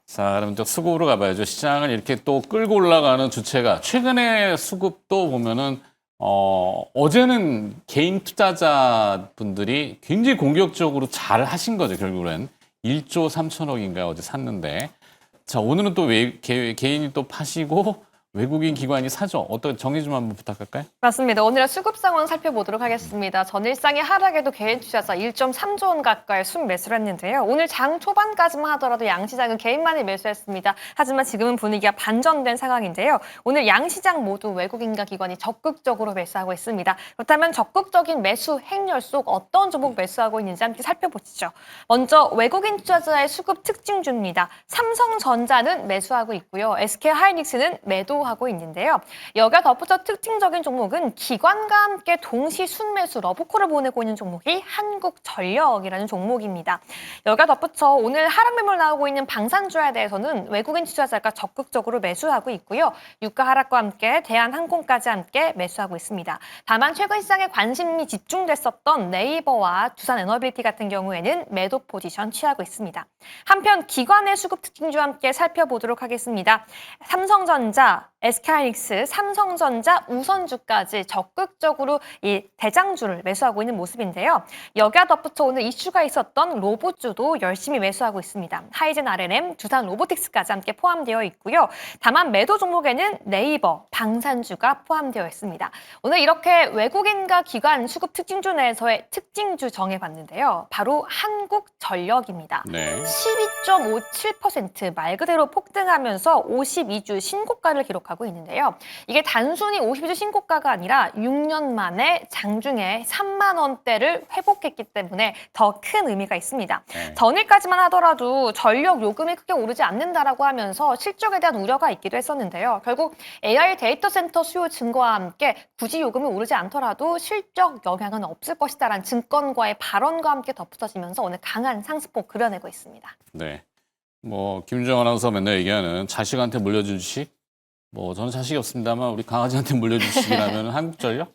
자, 그럼 또 수급으로 가봐야죠. 시장을 이렇게 또 끌고 올라가는 주체가 최근에 수급도 보면은 어제는 개인 투자자분들이 굉장히 공격적으로 잘 하신 거죠. 결국은 1조 3천억인가 어제 샀는데 자, 오늘은 또 개인이 또 파시고 외국인 기관이 사죠. 어떤 정리 좀 한번 부탁할까요? 맞습니다. 오늘의 수급 상황 살펴보도록 하겠습니다. 전일상의 하락에도 개인 투자자 1.3조 원 가까이 순매수를 했는데요. 오늘 장 초반까지만 하더라도 양시장은 개인만이 매수했습니다. 하지만 지금은 분위기가 반전된 상황인데요. 오늘 양시장 모두 외국인과 기관이 적극적으로 매수하고 있습니다. 그렇다면 적극적인 매수 행렬 속 어떤 종목 매수하고 있는지 함께 살펴보시죠. 먼저 외국인 투자자의 수급 특징주입니다. 삼성전자는 매수하고 있고요. SK하이닉스는 매도하고 있는데요. 여기에 덧붙여 특징적인 종목은 기관과 함께 동시 순매수 러브콜을 보내고 있는 종목이 한국전력이라는 종목입니다. 여기에 덧붙여 오늘 하락 매물 나오고 있는 방산주에 대해서는 외국인 투자자가 적극적으로 매수하고 있고요. 유가 하락과 함께 대한항공까지 함께 매수하고 있습니다. 다만 최근 시장에 관심이 집중됐었던 네이버와 두산에너빌리티 같은 경우에는 매도 포지션 취하고 있습니다. 한편 기관의 수급 특징주와 함께 살펴보도록 하겠습니다. 삼성전자, SK하이닉스, 삼성전자, 우선주까지 적극적으로 이 대장주를 매수하고 있는 모습인데요. 여기에 덧붙여 오늘 이슈가 있었던 로봇주도 열심히 매수하고 있습니다. 하이젠 RNM, 두산 로보틱스까지 함께 포함되어 있고요. 다만 매도 종목에는 네이버, 방산주가 포함되어 있습니다. 오늘 이렇게 외국인과 기관 수급 특징주 내에서의 특징주 정해봤는데요. 바로 한국전력입니다. 네. 12.57% 말 그대로 폭등하면서 52주 신고가를 기록하고 있는데요. 이게 단순히 52주 신고가가 아니라 6년 만에 장중에 3만 원대를 회복했기 때문에 더 큰 의미가 있습니다. 네. 전일까지만 하더라도 전력 요금이 크게 오르지 않는다라고 하면서 실적에 대한 우려가 있기도 했었는데요. 결국 AI 데이터 센터 수요 증가와 함께 굳이 요금이 오르지 않더라도 실적 영향은 없을 것이다라는 증권가의 발언과 함께 덧붙여지면서 오늘 강한 상승폭 그려내고 있습니다. 네. 뭐 김주영 아나운서 맨날 얘기하는 자식한테 물려준 주식. 뭐 저는 자식이 없습니다만 우리 강아지한테 물려준 주식이라면 한국전력.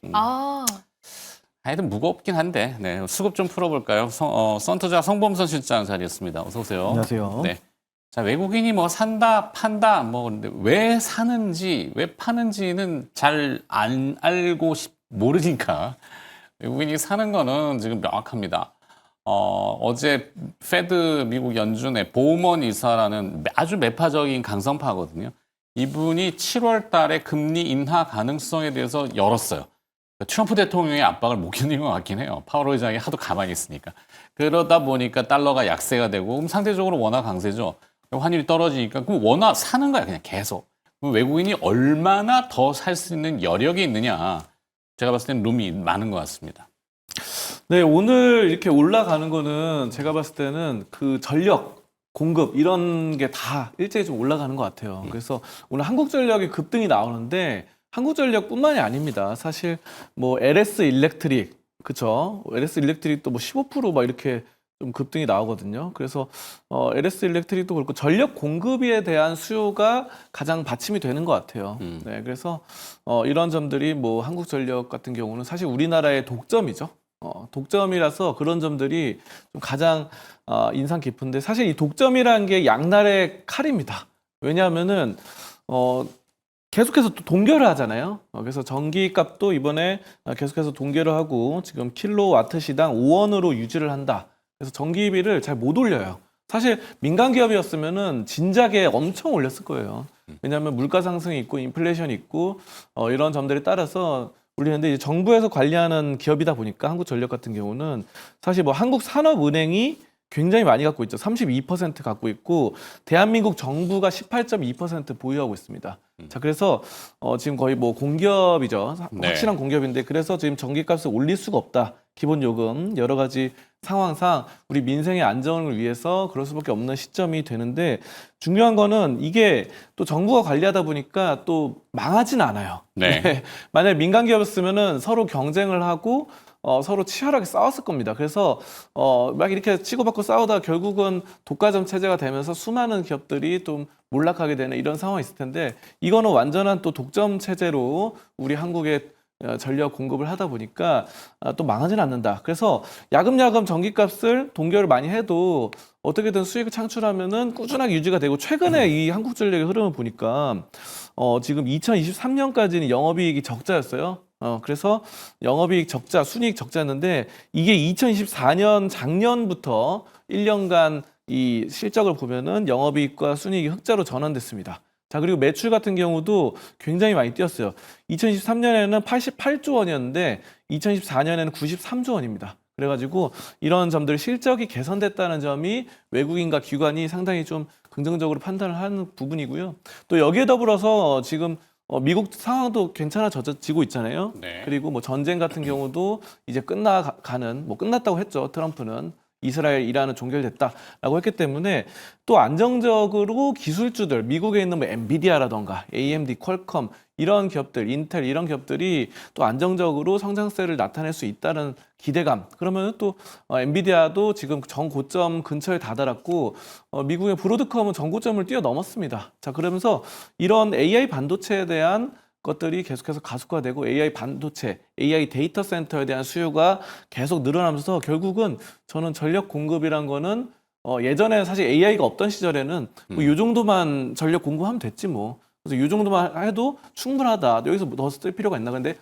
하여튼 무겁긴 한데 네, 수급 좀 풀어볼까요? 선투자 성범선 실장 자리였습니다. 어서 오세요. 안녕하세요. 네. 자, 외국인이 뭐 산다, 판다, 뭐 근데 왜 사는지, 왜 파는지는 잘 안 알고 모르니까 외국인이 사는 거는 지금 명확합니다. 어제 페드 미국 연준의 보우먼 이사라는 아주 매파적인 강성파거든요. 이분이 7월 달에 금리 인하 가능성에 대해서 열었어요. 트럼프 대통령의 압박을 못 견딘 것 같긴 해요. 파월 의장이 하도 가만히 있으니까. 그러다 보니까 달러가 약세가 되고 그럼 상대적으로 원화 강세죠. 환율이 떨어지니까 그럼 원화 사는 거야 그냥 계속. 그럼 외국인이 얼마나 더 살 수 있는 여력이 있느냐. 제가 봤을 때는 룸이 많은 것 같습니다. 네, 오늘 이렇게 올라가는 거는 제가 봤을 때는 그 전력, 공급 이런 게 다 일제히 좀 올라가는 것 같아요. 그래서 오늘 한국전력의 급등이 나오는데 한국전력뿐만이 아닙니다. 사실 뭐 LS 일렉트릭, 그쵸? LS 일렉트릭도 뭐 15%막 이렇게 좀 급등이 나오거든요. 그래서 LS 일렉트릭도 그렇고 전력 공급에 대한 수요가 가장 받침이 되는 것 같아요. 네, 그래서 이런 점들이 뭐 한국전력 같은 경우는 사실 우리나라의 독점이죠. 독점이라서 그런 점들이 좀 가장 인상 깊은데 사실 이 독점이라는 게 양날의 칼입니다. 왜냐하면은 계속해서 또 동결을 하잖아요. 그래서 전기값도 이번에 계속해서 동결을 하고 지금 킬로와트 시당 5원으로 유지를 한다. 그래서 전기비를 잘 못 올려요. 사실 민간 기업이었으면은 진작에 엄청 올렸을 거예요. 왜냐하면 물가 상승이 있고 인플레이션이 있고 이런 점들에 따라서 올리는데 이제 정부에서 관리하는 기업이다 보니까 한국전력 같은 경우는 사실 뭐 한국산업은행이 굉장히 많이 갖고 있죠. 32% 갖고 있고 대한민국 정부가 18.2% 보유하고 있습니다. 자, 그래서 지금 거의 뭐 공기업이죠. 네. 확실한 공기업인데 그래서 지금 전기값을 올릴 수가 없다. 기본 요금 여러 가지 상황상 우리 민생의 안정을 위해서 그럴 수밖에 없는 시점이 되는데 중요한 거는 이게 또 정부가 관리하다 보니까 또 망하진 않아요. 네. 네. 만약에 민간 기업이었으면은 서로 경쟁을 하고 서로 치열하게 싸웠을 겁니다. 그래서 막 이렇게 치고받고 싸우다가 결국은 독과점 체제가 되면서 수많은 기업들이 좀 몰락하게 되는 이런 상황이 있을 텐데 이거는 완전한 또 독점 체제로 우리 한국의 전력 공급을 하다 보니까 또 망하지는 않는다. 그래서 야금야금 전기값을 동결을 많이 해도 어떻게든 수익을 창출하면은 꾸준하게 유지가 되고 최근에 이 한국전력의 흐름을 보니까 지금 2023년까지는 영업이익이 적자였어요. 그래서 영업이익 적자, 순이익 적자였는데 이게 2024년 작년부터 1년간 이 실적을 보면은 영업이익과 순이익이 흑자로 전환됐습니다. 자, 그리고 매출 같은 경우도 굉장히 많이 뛰었어요. 2023년에는 88조 원이었는데 2024년에는 93조 원입니다. 그래가지고 이런 점들 실적이 개선됐다는 점이 외국인과 기관이 상당히 좀 긍정적으로 판단을 하는 부분이고요. 또 여기에 더불어서 지금 미국 상황도 괜찮아지고 있잖아요. 네. 그리고 뭐 전쟁 같은 경우도 이제 끝나가는, 뭐 끝났다고 했죠. 트럼프는. 이스라엘, 이란은 종결됐다라고 했기 때문에 또 안정적으로 기술주들, 미국에 있는 뭐 엔비디아라던가 AMD, 퀄컴 이런 기업들, 인텔 이런 기업들이 또 안정적으로 성장세를 나타낼 수 있다는 기대감. 그러면 또 엔비디아도 지금 전고점 근처에 다다랐고 미국의 브로드컴은 전고점을 뛰어넘었습니다. 자, 그러면서 이런 AI 반도체에 대한 것들이 계속해서 가속화되고 AI 반도체, AI 데이터 센터에 대한 수요가 계속 늘어나면서 결국은 저는 전력 공급이란 거는 예전에 사실 AI가 없던 시절에는 뭐 이 정도만 전력 공급하면 됐지 뭐. 그래서 이 정도만 해도 충분하다. 여기서 더 쓸 필요가 있나. 근데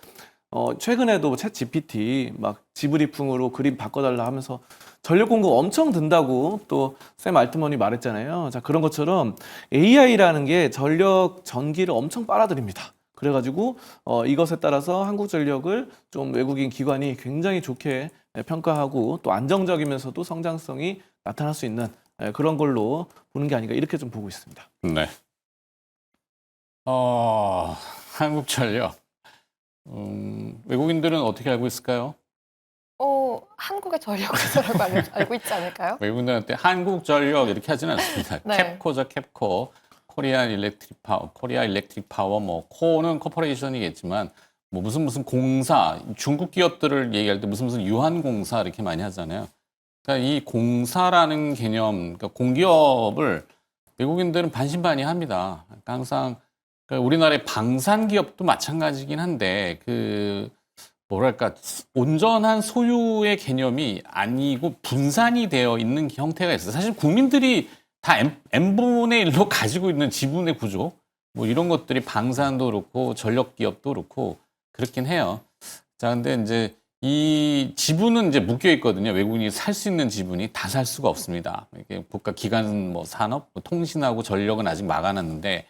최근에도 챗 GPT 막 지브리풍으로 그림 바꿔달라 하면서 전력 공급 엄청 든다고 또 샘 알트먼이 말했잖아요. 자, 그런 것처럼 AI라는 게 전력 전기를 엄청 빨아들입니다. 그래가지고 이것에 따라서 한국전력을 좀 외국인 기관이 굉장히 좋게 평가하고 또 안정적이면서도 성장성이 나타날 수 있는 그런 걸로 보는 게 아닌가 이렇게 좀 보고 있습니다. 네. 한국전력. 외국인들은 어떻게 알고 있을까요? 한국의 전력 회사라고 알고 있지 않을까요? 외국인들한테 한국전력 이렇게 하지는 않습니다. 네. 캡코죠, 캡코. 코리아 일렉트릭 파워, 뭐 코는 코퍼레이션이겠지만 뭐 무슨 공사, 중국 기업들을 얘기할 때 무슨 유한공사 이렇게 많이 하잖아요. 그러니까 이 공사라는 개념, 그러니까 공기업을 외국인들은 반신반의합니다. 그러니까 항상 그러니까 우리나라의 방산 기업도 마찬가지긴 한데 뭐랄까 온전한 소유의 개념이 아니고 분산이 되어 있는 형태가 있어요. 사실 국민들이 다 n분의 1로 가지고 있는 지분의 구조, 뭐 이런 것들이 방산도 그렇고 전력 기업도 그렇고 그렇긴 해요. 자, 근데 이제 이 지분은 이제 묶여 있거든요. 외국인이 살 수 있는 지분이 다 살 수가 없습니다. 이게 국가 기관, 뭐 산업, 뭐 통신하고 전력은 아직 막아놨는데,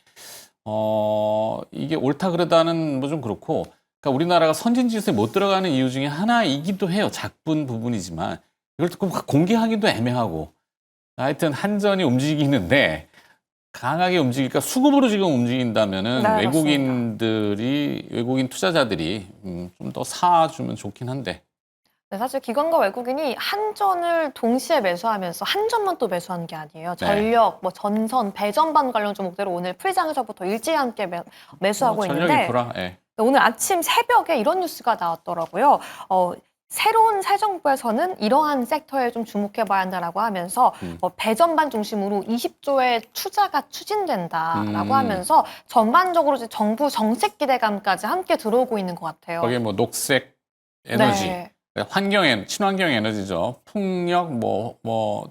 이게 옳다 그러다는 뭐 좀 그렇고, 그러니까 우리나라가 선진지수에 못 들어가는 이유 중에 하나이기도 해요. 작은 부분이지만 이걸 또 공개하기도 애매하고. 하여튼 한전이 움직이는데 강하게 움직일까 수급으로 지금 움직인다면은 네, 외국인 투자자들이 좀 더 사주면 좋긴 한데. 네, 사실 기관과 외국인이 한전을 동시에 매수하면서 한전만 또 매수하는 게 아니에요. 전력, 뭐 전선, 배전반 관련 종목들을 오늘 풀장에서부터 일제히 함께 매수하고 전력 있는데 인프라. 예. 오늘 아침 새벽에 이런 뉴스가 나왔더라고요. 새로운 새 정부에서는 이러한 섹터에 좀 주목해봐야 한다라고 하면서 배전반 중심으로 20조의 투자가 추진된다라고 하면서 전반적으로 이제 정부 정책 기대감까지 함께 들어오고 있는 것 같아요. 거기에 뭐 녹색 에너지, 네. 친환경 에너지죠. 풍력,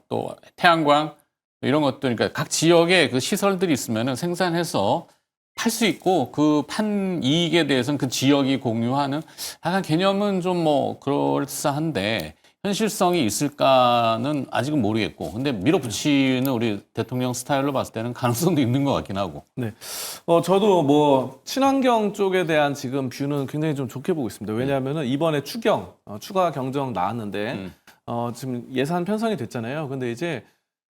또 태양광 이런 것들, 그러니까 각 지역에 그 시설들이 있으면은 생산해서 팔 수 있고 그 판 이익에 대해서는 그 지역이 공유하는 약간 개념은 좀 뭐 그럴싸한데 현실성이 있을까는 아직은 모르겠고 근데 밀어붙이는 우리 대통령 스타일로 봤을 때는 가능성도 있는 것 같긴 하고. 네. 저도 뭐 친환경 쪽에 대한 지금 뷰는 굉장히 좀 좋게 보고 있습니다. 왜냐하면은 이번에 추가 경정 나왔는데 지금 예산 편성이 됐잖아요. 근데 이제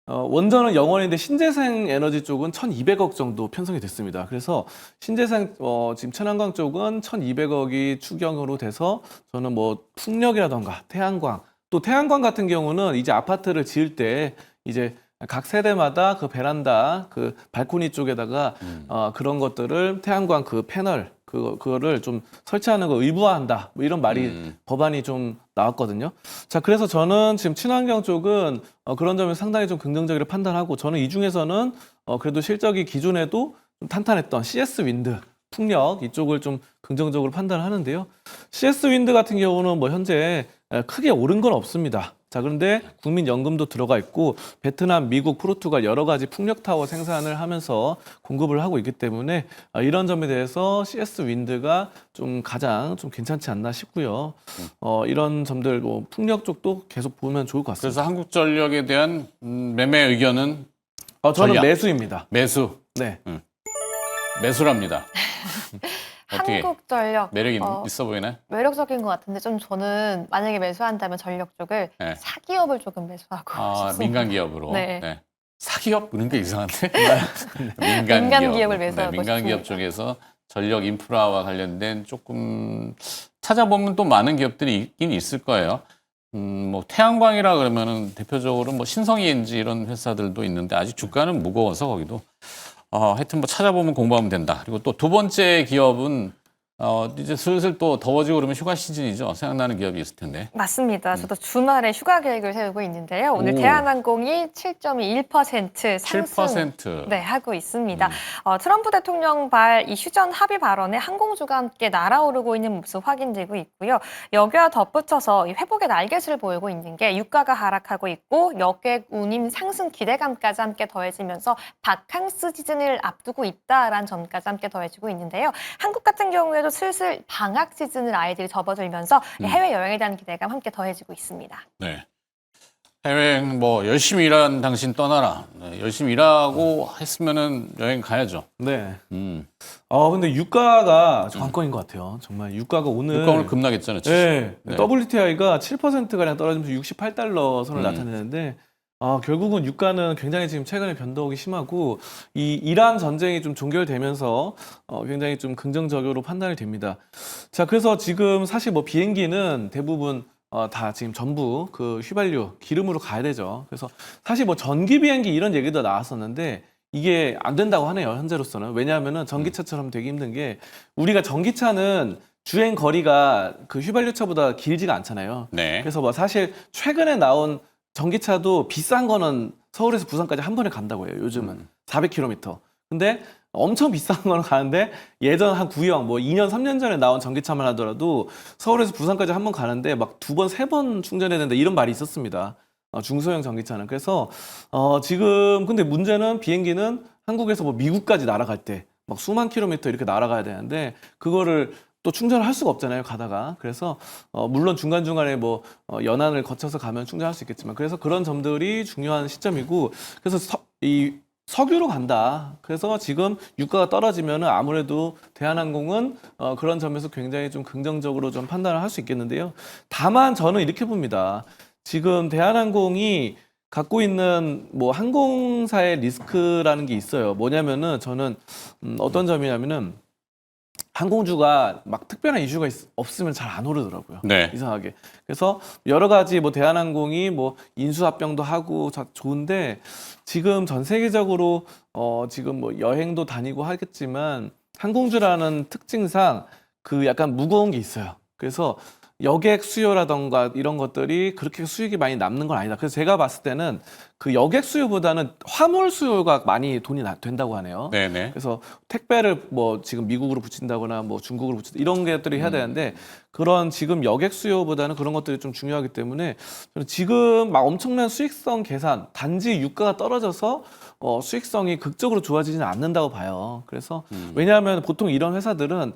원전은 영원인데 신재생 에너지 쪽은 1,200억 정도 편성이 됐습니다. 그래서 신재생 지금 친환경 쪽은 1,200억이 추경으로 돼서 저는 뭐 풍력이라던가 태양광 또 태양광 같은 경우는 이제 아파트를 지을 때 이제 각 세대마다 그 베란다 그 발코니 쪽에다가 그런 것들을 태양광 그 패널 그거를 좀 설치하는 거 의무화한다. 뭐 이런 말이 법안이 좀 나왔거든요. 자, 그래서 저는 지금 친환경 쪽은 그런 점을 상당히 좀 긍정적으로 판단하고 저는 이 중에서는 그래도 실적이 기존에도 좀 탄탄했던 CS 윈드 풍력 이쪽을 좀 긍정적으로 판단하는데요. CS 윈드 같은 경우는 뭐 현재 크게 오른 건 없습니다. 자, 그런데 국민연금도 들어가 있고 베트남, 미국, 포르투갈 여러 가지 풍력 타워 생산을 하면서 공급을 하고 있기 때문에 이런 점에 대해서 CS 윈드가 좀 가장 좀 괜찮지 않나 싶고요. 이런 점들 뭐 풍력 쪽도 계속 보면 좋을 것 같습니다. 그래서 한국전력에 대한 매매 의견은 저는 전략. 매수입니다. 매수. 네. 매수랍니다. 어떻게 한국전력 매력 어, 있어 보이나요? 매력적인 것 같은데 좀 저는 만약에 매수한다면 전력 쪽을 네. 사기업을 조금 매수하고 싶습니다. 민간 기업으로. 네. 사기업 그러니까 이상한데. 민간 기업을 매수하고 민간 기업 싶습니다. 쪽에서 전력 인프라와 관련된 조금 찾아보면 또 많은 기업들이 있긴 있을 거예요. 뭐 태양광이라 그러면은 대표적으로 뭐 신성이엔지 이런 회사들도 있는데 아직 주가는 무거워서 거기도 하여튼 뭐 찾아보면 공부하면 된다. 그리고 또 두 번째 기업은 이제 슬슬 또 더워지고 그러면 휴가 시즌이죠. 생각나는 기업이 있을 텐데. 맞습니다. 저도 주말에 휴가 계획을 세우고 있는데요. 오늘 오. 대한항공이 7.21% 상승 7%. 네, 하고 있습니다. 트럼프 대통령발 이 휴전 합의 발언에 항공주가 함께 날아오르고 있는 모습 확인되고 있고요. 여기와 덧붙여서 이 회복의 날개를 보이고 있는 게 유가가 하락하고 있고 여객 운임 상승 기대감까지 함께 더해지면서 바캉스 시즌을 앞두고 있다라는 점까지 함께 더해지고 있는데요. 한국 같은 경우에도 슬슬 방학 시즌을 아이들이 접어들면서 해외여행에 대한 기대감 함께 더해지고 있습니다. 네. 해외여행 뭐 열심히 일한 당신 떠나라. 네, 열심히 일하고 했으면은 여행 가야죠. 네. 음. 근데 유가가 관건인 것 같아요. 정말 유가가 오늘 유가 오늘 급락했잖아요. 네. 네. WTI가 7%가량 떨어지면서 68달러 선을 나타내는데 결국은 유가는 굉장히 지금 최근에 변동이 심하고 이 이란 전쟁이 좀 종결되면서 굉장히 좀 긍정적으로 판단이 됩니다. 자, 그래서 지금 사실 뭐 비행기는 대부분 다 지금 전부 그 휘발유, 기름으로 가야 되죠. 그래서 사실 뭐 전기 비행기 이런 얘기도 나왔었는데 이게 안 된다고 하네요, 현재로서는. 왜냐하면은 전기차처럼 되기 힘든 게 우리가 전기차는 주행 거리가 그 휘발유차보다 길지가 않잖아요. 네. 그래서 뭐 사실 최근에 나온 전기차도 비싼 거는 서울에서 부산까지 한 번에 간다고 해요, 요즘은. 400km. 근데 엄청 비싼 거는 가는데 예전 한 구형 뭐 2년, 3년 전에 나온 전기차만 하더라도 서울에서 부산까지 한 번 가는데 막 2번, 3번 충전해야 된다 이런 말이 있었습니다. 중소형 전기차는. 그래서 지금 근데 문제는 비행기는 한국에서 뭐 미국까지 날아갈 때 막 수만 킬로미터 이렇게 날아가야 되는데 그거를 또 충전을 할 수가 없잖아요, 가다가. 그래서 물론 중간중간에 뭐 연안을 거쳐서 가면 충전할 수 있겠지만 그래서 그런 점들이 중요한 시점이고 그래서 이 석유로 간다. 그래서 지금 유가가 떨어지면은 아무래도 대한항공은 그런 점에서 굉장히 좀 긍정적으로 좀 판단을 할 수 있겠는데요. 다만 저는 이렇게 봅니다. 지금 대한항공이 갖고 있는 뭐 항공사의 리스크라는 게 있어요. 뭐냐면은 저는 어떤 점이냐면은 항공주가 막 특별한 이슈가 없으면 잘 안 오르더라고요. 네. 이상하게. 그래서 여러 가지 뭐 대한항공이 뭐 인수합병도 하고 좋은데 지금 전 세계적으로 지금 뭐 여행도 다니고 하겠지만 항공주라는 특징상 그 약간 무거운 게 있어요. 그래서 여객 수요라던가 이런 것들이 그렇게 수익이 많이 남는 건 아니다. 그래서 제가 봤을 때는 그 여객 수요보다는 화물 수요가 많이 돈이 된다고 하네요. 네네. 그래서 택배를 뭐 지금 미국으로 붙인다거나 뭐 중국으로 붙인다 이런 것들이 해야 되는데 그런 지금 여객 수요보다는 그런 것들이 좀 중요하기 때문에 저는 지금 막 엄청난 수익성 계산 단지 유가가 떨어져서 수익성이 극적으로 좋아지지는 않는다고 봐요. 그래서 왜냐하면 보통 이런 회사들은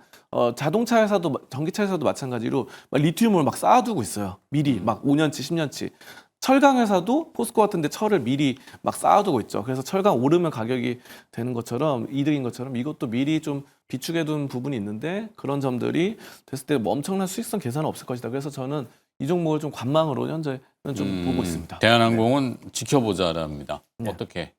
자동차 회사도 전기차 회사도 마찬가지로 막 리튬을 막 쌓아두고 있어요. 미리 막 5년치, 10년치. 철강 회사도 포스코 같은데 철을 미리 막 쌓아두고 있죠. 그래서 철강 오르면 가격이 되는 것처럼 이득인 것처럼 이것도 미리 좀 비축해둔 부분이 있는데 그런 점들이 됐을 때 뭐 엄청난 수익성 계산은 없을 것이다. 그래서 저는 이 종목을 좀 관망으로 현재는 좀 보고 있습니다. 대한항공은 지켜보자랍니다. 네. 어떻게?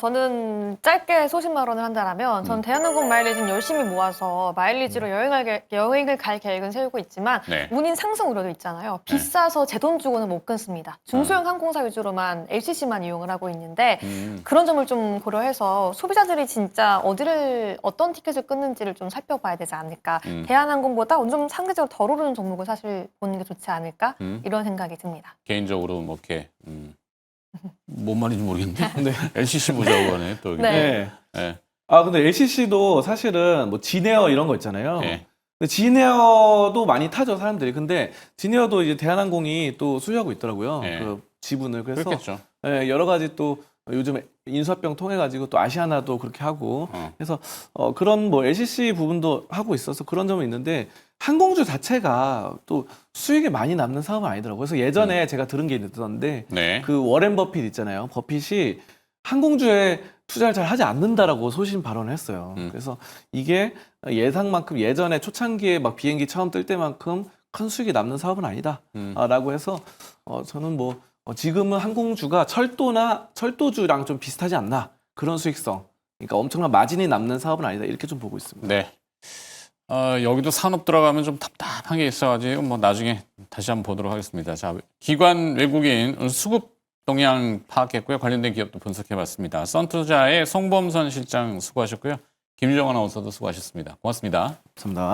저는 짧게 소신발언을 한다면 저는 대한항공 마일리지는 열심히 모아서 마일리지로 여행을 갈 계획은 세우고 있지만 네. 운임 상승 우려도 있잖아요. 비싸서 제 돈 주고는 못 끊습니다. 중소형 항공사 위주로만 LCC만 이용을 하고 있는데 그런 점을 좀 고려해서 소비자들이 진짜 어떤 티켓을 끊는지를 좀 살펴봐야 되지 않을까. 대한항공보다 좀 상대적으로 덜 오르는 종목을 사실 보는 게 좋지 않을까 이런 생각이 듭니다. 개인적으로 뭐 이렇게 뭔 말인지 모르겠는데 네. LCC 보자고 하네 또. 네. 네. 근데 LCC도 사실은 뭐 진에어 이런 거 있잖아요. 예. 근데 진에어도 많이 타죠, 사람들이. 근데 진에어도 이제 대한항공이 또 수주하고 있더라고요. 예. 그 지분을. 그래서 그렇겠죠. 예, 여러 가지 또 요즘 인수합병 통해 가지고 또 아시아나도 그렇게 하고 그래서 그런 뭐 LCC 부분도 하고 있어서 그런 점은 있는데 항공주 자체가 또 수익이 많이 남는 사업은 아니더라고요. 그래서 예전에 제가 들은 게 있었는데 네. 그 워렌 버핏 있잖아요. 버핏이 항공주에 투자를 잘 하지 않는다라고 소신 발언을 했어요. 그래서 이게 예상만큼 예전에 초창기에 막 비행기 처음 뜰 때만큼 큰 수익이 남는 사업은 아니다라고 해서 저는 뭐 지금은 항공주가 철도주랑 좀 비슷하지 않나 그런 수익성. 그러니까 엄청난 마진이 남는 사업은 아니다 이렇게 좀 보고 있습니다. 네. 여기도 산업 들어가면 좀 답답한 게 있어가지고 뭐 나중에 다시 한번 보도록 하겠습니다. 자, 기관 외국인 수급 동향 파악했고요. 관련된 기업도 분석해봤습니다. 썬투자의 송범선 실장 수고하셨고요. 김유정 아나운서도 수고하셨습니다. 고맙습니다. 감사합니다.